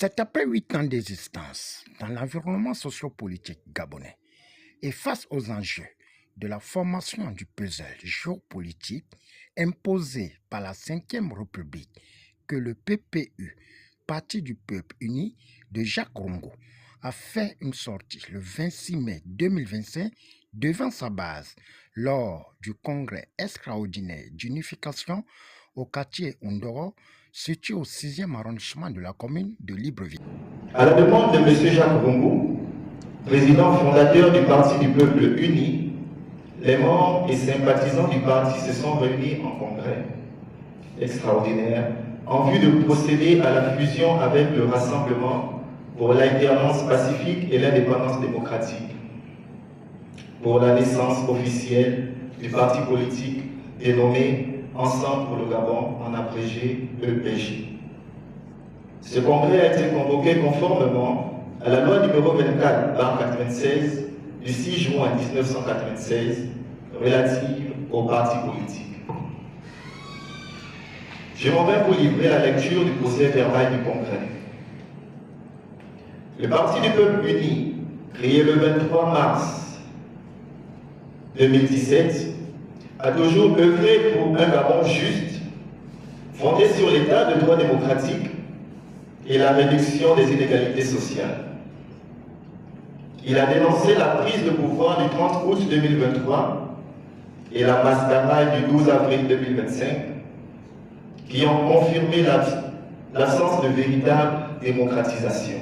C'est après 8 ans d'existence dans l'environnement sociopolitique gabonais et face aux enjeux de la formation du puzzle géopolitique imposé par la Cinquième République que le PPU, Parti du Peuple Uni de Jacques Rongo, a fait une sortie le 26 mai 2025 devant sa base lors du congrès extraordinaire d'unification au quartier Ondoro, situé au 6e arrondissement de la commune de Libreville. À la demande de M. Jacques Rongo, président fondateur du Parti du Peuple Uni, les membres et sympathisants du parti se sont réunis en congrès extraordinaire en vue de procéder à la fusion avec le Rassemblement pour l'alternance pacifique et l'indépendance démocratique, pour la naissance officielle du parti politique dénommé Ensemble pour le Gabon, en abrégé EPG. Ce congrès a été convoqué conformément à la loi numéro 24/96 du 6 juin 1996 relative aux partis politiques. Je m'en vais vous livrer la lecture du procès verbal du congrès. Le Parti du Peuple Uni, créé le 23 mars 2017, a toujours œuvré pour un Gabon juste, fondé sur l'état de droit démocratique et la réduction des inégalités sociales. Il a dénoncé la prise de pouvoir du 30 août 2023 et la mascarade du 12 avril 2025 qui ont confirmé l'absence de véritable démocratisation.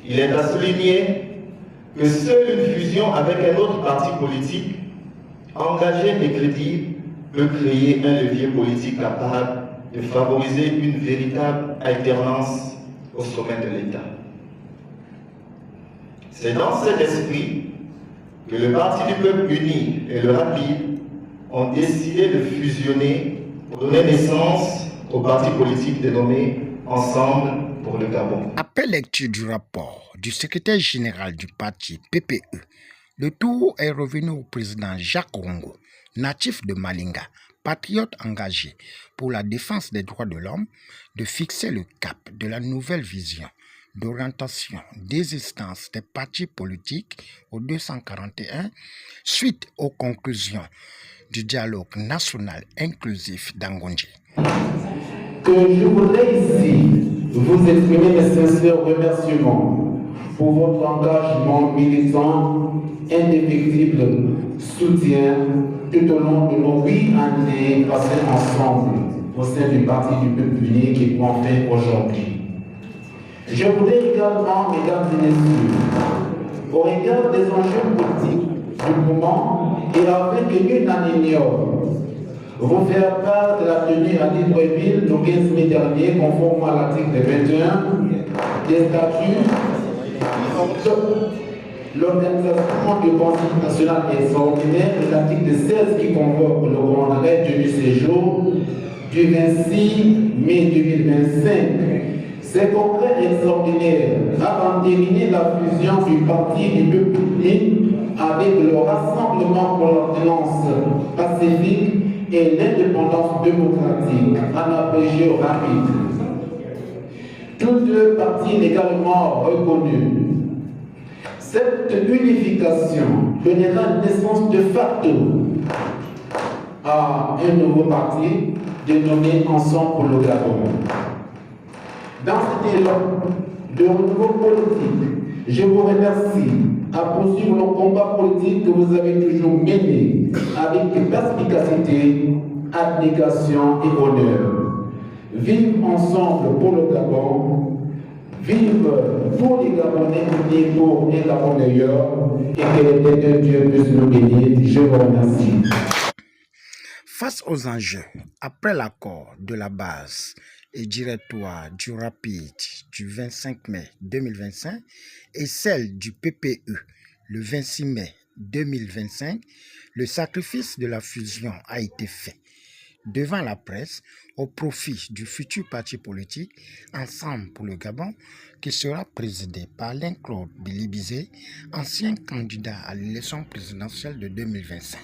Il est à souligner que seule une fusion avec un autre parti politique engagé et crédible peut créer un levier politique capable de favoriser une véritable alternance au sommet de l'État. C'est dans cet esprit que le Parti du Peuple Uni et le RAPID ont décidé de fusionner pour donner naissance au parti politique dénommé Ensemble pour le Gabon. Après lecture du rapport du secrétaire général du parti PPE, le tour est revenu au président Jacques Rongo, natif de Malinga, patriote engagé pour la défense des droits de l'homme, de fixer le cap de la nouvelle vision d'orientation d'existence des partis politiques au 241 suite aux conclusions du dialogue national inclusif d'Angondji. Que je voudrais ici vous exprimer mes sincères remerciements pour votre engagement militant, indéfectible soutien tout au long de nos 8 années passées ensemble au sein du Parti du Peuple Uni qui prend fin aujourd'hui. Je voudrais également, mesdames et messieurs, au regard des enjeux politiques du moment et afin que nul n'en ignore, vous faire part de la tenue à Libreville le 15 mai dernier, conformément à l'article 21 des statuts, l'organisation du Conseil national extraordinaire et l'article 16 qui convoque le congrès tenu ce jour du 26 mai 2025. Ce congrès extraordinaire a entériné la fusion du Parti du Peuple Uni avec le Rassemblement pour l'alternance pacifique et l'indépendance démocratique, en abrégé rapide. Tous deux partis légalement reconnus. Cette unification donnera naissance de facto à un nouveau parti dénommé Ensemble pour le Gabon. Dans cet élan de renouveau politique, je vous remercie à poursuivre le combat politique que vous avez toujours mené avec perspicacité, abnégation et honneur. Vive ensemble pour le Gabon, vive pour les Gabonais et pour les Gabon meilleurs, et que l'éternel Dieu puisse nous bénir. Je vous remercie. Face aux enjeux, après l'accord de la base et directoire du RAPID du 25 mai 2025 et celle du PPE le 26 mai 2025, le sacrifice de la fusion a été fait devant la presse au profit du futur parti politique Ensemble pour le Gabon qui sera présidé par Alain-Claude Bilibizé, ancien candidat à l'élection présidentielle de 2025.